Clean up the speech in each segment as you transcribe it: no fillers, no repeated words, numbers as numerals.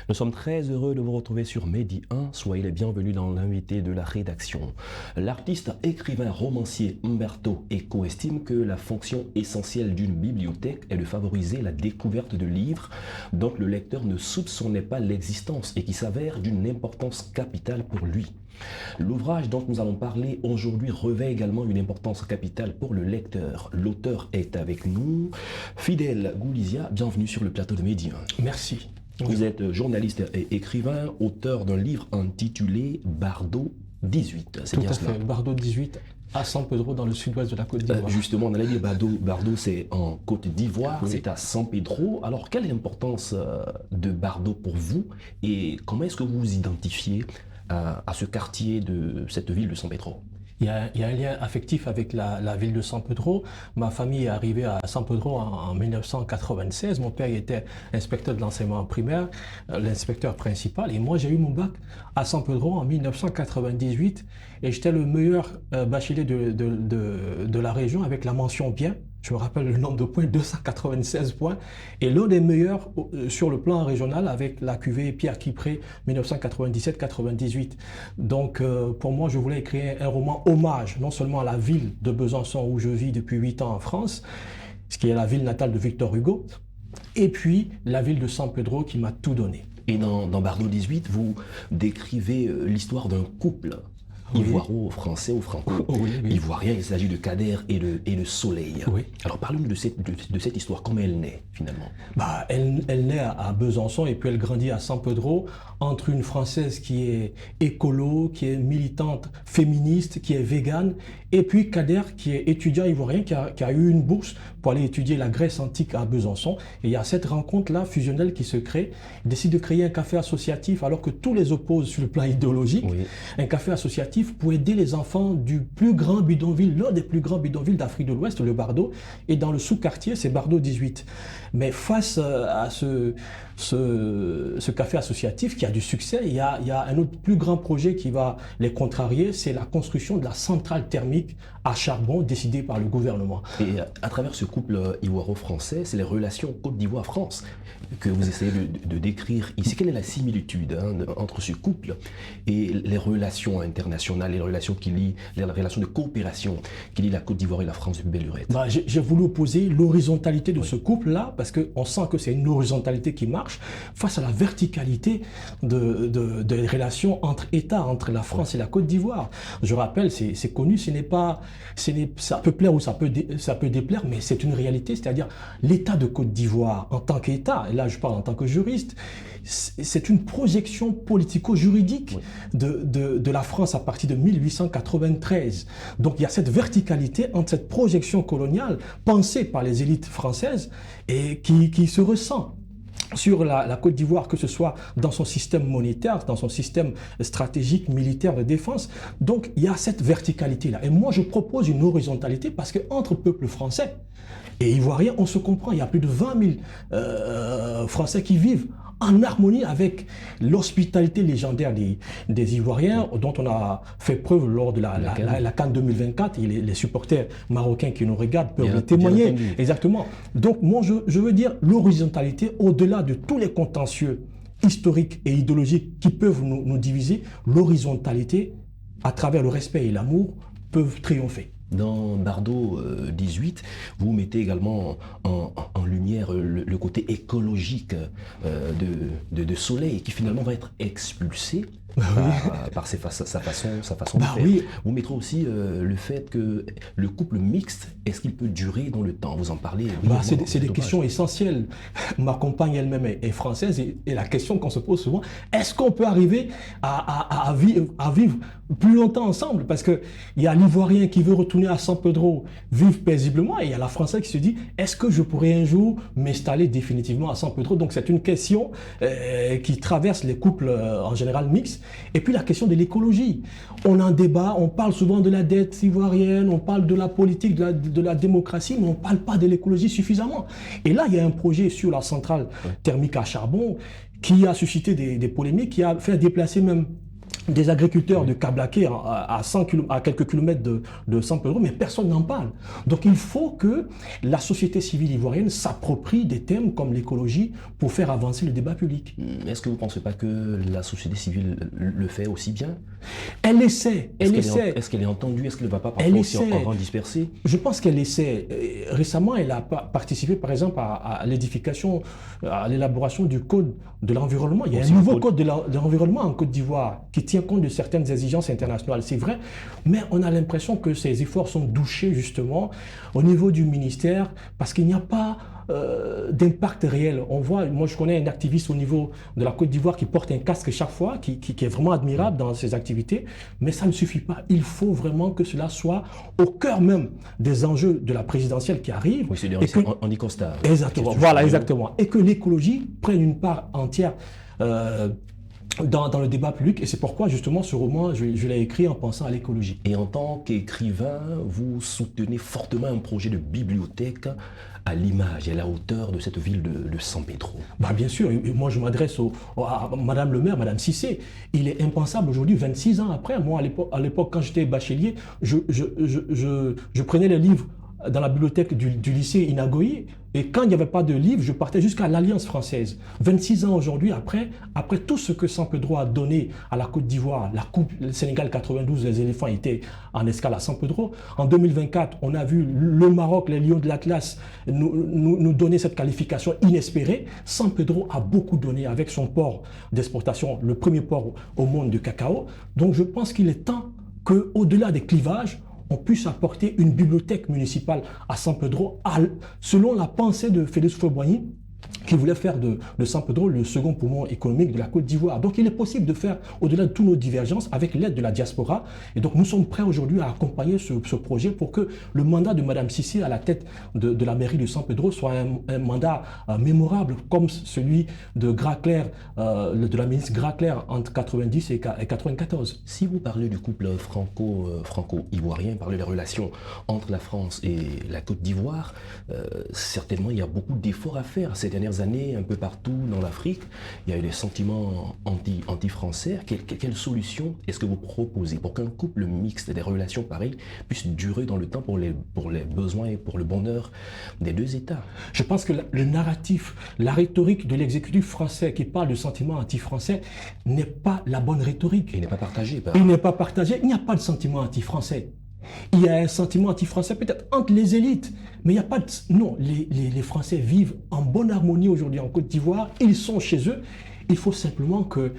Nous sommes très heureux de vous retrouver sur Medi 1. Soyez les bienvenus dans l'invité de la rédaction. L'artiste, écrivain, romancier Umberto Eco estime que la fonction essentielle d'une bibliothèque est de favoriser la découverte de livres dont le lecteur ne soupçonnait pas l'existence et qui s'avèrent d'une importance capitale pour lui. L'ouvrage dont nous allons parler aujourd'hui revêt également une importance capitale pour le lecteur. L'auteur est avec nous, Fidèle Goulizia. Bienvenue sur le plateau de Medi 1. Merci. Vous êtes journaliste et écrivain, auteur d'un livre intitulé Bardo 18. C'est Tout bien à cela. fait. Bardo 18 à San Pedro dans le sud-ouest de la Côte d'Ivoire. Justement, on allait dire Bardo c'est en Côte d'Ivoire, Oui. c'est à San Pedro. Alors, quelle est l'importance de Bardo pour vous et comment est-ce que vous vous identifiez à ce quartier de cette ville de San Pedro? Il y a un lien affectif avec la ville de San Pedro. Ma famille est arrivée à San Pedro en 1996. Mon père était inspecteur de l'enseignement primaire, l'inspecteur principal. Et moi, j'ai eu mon bac à San Pedro en 1998. Et j'étais le meilleur bachelier de la région avec la mention bien. Je me rappelle le nombre de points, 296 points. Et l'un des meilleurs sur le plan régional avec la cuvée Pierre Kipré 1997-98. Donc pour moi, je voulais écrire un roman hommage non seulement à la ville de Besançon où je vis depuis 8 ans en France, ce qui est la ville natale de Victor Hugo, et puis la ville de San Pedro qui m'a tout donné. Et dans Bardo 18, vous décrivez l'histoire d'un couple. Oui. Ivoiro-français ou franco. Oui. Ivoirien, il s'agit de Kader et le Soleil. Oui. Alors parlons-nous de cette histoire, comment elle naît finalement. Elle naît à Besançon et puis elle grandit à San Pedro entre une Française qui est écolo, qui est militante féministe, qui est végane, et puis Kader qui est étudiant ivoirien, qui a eu une bourse pour aller étudier la Grèce antique à Besançon. Et il y a cette rencontre-là fusionnelle qui se crée. Il décide de créer un café associatif alors que tous les opposent sur le plan idéologique. Oui. Un café associatif pour aider les enfants du plus grand bidonville, l'un des plus grands bidonvilles d'Afrique de l'Ouest, le Bardo. Et dans le sous-quartier, c'est Bardo 18. Mais face à ce café associatif qui a du succès, il y a un autre plus grand projet qui va les contrarier, c'est la construction de la centrale thermique à charbon décidée par le gouvernement. Et à travers ce couple ivoiro-français, c'est les relations Côte d'Ivoire-France que vous essayez de décrire ici. Quelle est la similitude entre ce couple et les relations internationales, les relations de coopération qui lient la Côte d'Ivoire et la France de belle lurette? J'ai voulu opposer l'horizontalité de ce couple-là, parce qu'on sent que c'est une horizontalité qui marche, face à la verticalité des relations entre États, entre la France et la Côte d'Ivoire. Je rappelle, c'est connu, ça peut plaire ou ça peut déplaire, mais c'est une réalité, c'est-à-dire l'État de Côte d'Ivoire en tant qu'État, et là je parle en tant que juriste, c'est une projection politico-juridique de la France à partir de 1893. Donc il y a cette verticalité entre cette projection coloniale pensée par les élites françaises et qui se ressent sur la Côte d'Ivoire, que ce soit dans son système monétaire, dans son système stratégique, militaire de défense. Donc, il y a cette verticalité-là. Et moi, je propose une horizontalité parce qu'entre peuples français et ivoiriens, on se comprend. Il y a plus de 20 000 Français qui vivent en harmonie avec l'hospitalité légendaire des Ivoiriens, dont on a fait preuve lors de la CAN 2024. Et les supporters marocains qui nous regardent peuvent le témoigner. Exactement. Donc, moi, je veux dire l'horizontalité, au-delà de tous les contentieux historiques et idéologiques qui peuvent nous diviser, l'horizontalité, à travers le respect et l'amour, peuvent triompher. Dans Bardo 18, vous mettez également en lumière le côté écologique de Soleil qui finalement va être expulsé par sa façon de faire. Oui. Vous mettrez aussi le fait que le couple mixte, est-ce qu'il peut durer dans le temps? Vous en parlez. C'est des questions essentielles. Ma compagne elle-même est française et la question qu'on se pose souvent, est-ce qu'on peut arriver à vivre plus longtemps ensemble? Parce qu'il y a l'Ivoirien qui veut retourner à San Pedro, vivre paisiblement, et il y a la Française qui se dit, est-ce que je pourrais un jour m'installer définitivement à San Pedro? Donc c'est une question qui traverse les couples en général mixtes. Et puis la question de l'écologie. On en débat, on parle souvent de la dette ivoirienne, on parle de la politique, de la démocratie, mais on ne parle pas de l'écologie suffisamment. Et là, il y a un projet sur la centrale thermique à charbon qui a suscité des polémiques, qui a fait déplacer même des agriculteurs de Kablaké à quelques kilomètres de San Pedro, mais personne n'en parle. Donc il faut que la société civile ivoirienne s'approprie des thèmes comme l'écologie pour faire avancer le débat public. Est-ce que vous ne pensez pas que la société civile le fait aussi bien? Elle essaie. Est-ce qu'elle est entendue? Est-ce qu'elle ne va pas parfois aussi en rang dispersé? Je pense qu'elle essaie. Récemment, elle a participé par exemple à l'édification, à l'élaboration du code de l'environnement. Il y a un nouveau code de l'environnement en Côte d'Ivoire qui tient compte de certaines exigences internationales, c'est vrai, mais on a l'impression que ces efforts sont douchés justement au niveau du ministère parce qu'il n'y a pas d'impact réel. On voit, moi je connais un activiste au niveau de la Côte d'Ivoire qui porte un casque chaque fois, qui est vraiment admirable dans ses activités, mais ça ne suffit pas. Il faut vraiment que cela soit au cœur même des enjeux de la présidentielle qui arrive. Oui, c'est Andy Costa. Exactement, voilà, exactement. Et que l'écologie prenne une part entière dans le débat public, et c'est pourquoi justement ce roman, je l'ai écrit en pensant à l'écologie. Et en tant qu'écrivain, vous soutenez fortement un projet de bibliothèque à l'image et à la hauteur de cette ville de San Pedro. Bah bien sûr, et moi je m'adresse à Madame le maire, Madame Cissé. Il est impensable aujourd'hui, 26 ans après, moi à l'époque quand j'étais bachelier, je prenais les livres dans la bibliothèque du lycée Inagoye, et quand il n'y avait pas de livre, je partais jusqu'à l'Alliance française. 26 ans aujourd'hui, après tout ce que San Pedro a donné à la Côte d'Ivoire, la Coupe le Sénégal 92, les éléphants étaient en escale à San Pedro. En 2024, on a vu le Maroc, les Lions de l'Atlas, nous donner cette qualification inespérée. San Pedro a beaucoup donné avec son port d'exportation, le premier port au monde de cacao. Donc je pense qu'il est temps qu'au-delà des clivages, on puisse apporter une bibliothèque municipale à San Pedro, selon la pensée de Félix Houphouët-Boigny, qui voulait faire de San Pedro le second poumon économique de la Côte d'Ivoire. Donc il est possible de faire au-delà de toutes nos divergences avec l'aide de la diaspora. Et donc nous sommes prêts aujourd'hui à accompagner ce projet pour que le mandat de Madame Cissé à la tête de la mairie de San Pedro soit un mandat mémorable comme celui de Gracler, de la ministre Gracler entre 90 et 94. Si vous parlez du couple franco-ivoirien, parlez des relations entre la France et la Côte d'Ivoire, certainement il y a beaucoup d'efforts à faire. Ces dernières années, un peu partout dans l'Afrique, il y a eu des sentiments anti-français. Quelle solution est-ce que vous proposez pour qu'un couple mixte, des relations pareilles, puisse durer dans le temps pour les besoins et pour le bonheur des deux États? Je pense que le narratif, la rhétorique de l'exécutif français qui parle de sentiments anti-français n'est pas la bonne rhétorique. Il n'est pas partagé. Il n'est pas partagé. Il n'y a pas de sentiment anti-français. Il y a un sentiment anti-français peut-être entre les élites, mais il n'y a pas de... Non, les Français vivent en bonne harmonie aujourd'hui en Côte d'Ivoire, ils sont chez eux. Il faut simplement que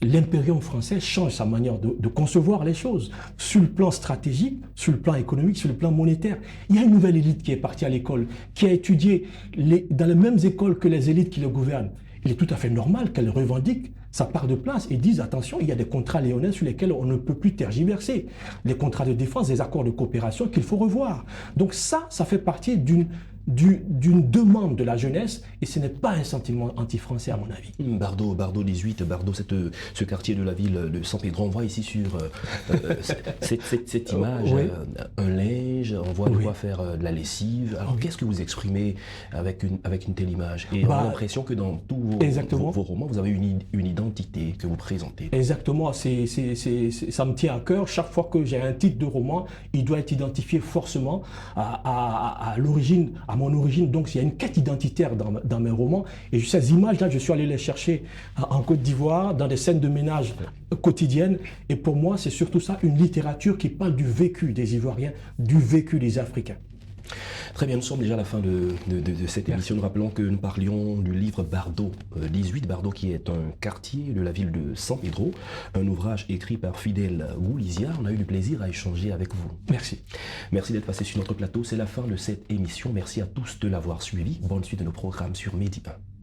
l'impérium français change sa manière de concevoir les choses sur le plan stratégique, sur le plan économique, sur le plan monétaire. Il y a une nouvelle élite qui est partie à l'école, qui a étudié dans les mêmes écoles que les élites qui le gouvernent. Il est tout à fait normal qu'elle revendique sa part de place et dise attention, il y a des contrats léonins sur lesquels on ne peut plus tergiverser. Les contrats de défense, des accords de coopération qu'il faut revoir. Donc ça fait partie d'une demande de la jeunesse et ce n'est pas un sentiment anti-français à mon avis. Bardo 18, Bardo, ce quartier de la ville de San Pedro, on voit ici sur cette image un linge, on voit de quoi faire de la lessive. Alors qu'est-ce que vous exprimez avec une telle image? Et on a l'impression que dans tous vos romans, vous avez une identité que vous présentez. Exactement, ça me tient à cœur. Chaque fois que j'ai un titre de roman, il doit être identifié forcément à l'origine, à mon origine. Donc il y a une quête identitaire dans mes romans. Et ces images-là, je suis allé les chercher en Côte d'Ivoire, dans des scènes de ménage quotidiennes. Et pour moi, c'est surtout ça, une littérature qui parle du vécu des Ivoiriens, du vécu des Africains. Très bien, nous sommes déjà à la fin de cette émission. Nous rappelons que nous parlions du livre Bardo 18, Bardo qui est un quartier de la ville de San Pedro, un ouvrage écrit par Fidèle Goulizia. On a eu du plaisir à échanger avec vous. Merci. Merci d'être passé sur notre plateau. C'est la fin de cette émission. Merci à tous de l'avoir suivi. Bonne suite de nos programmes sur Medi 1.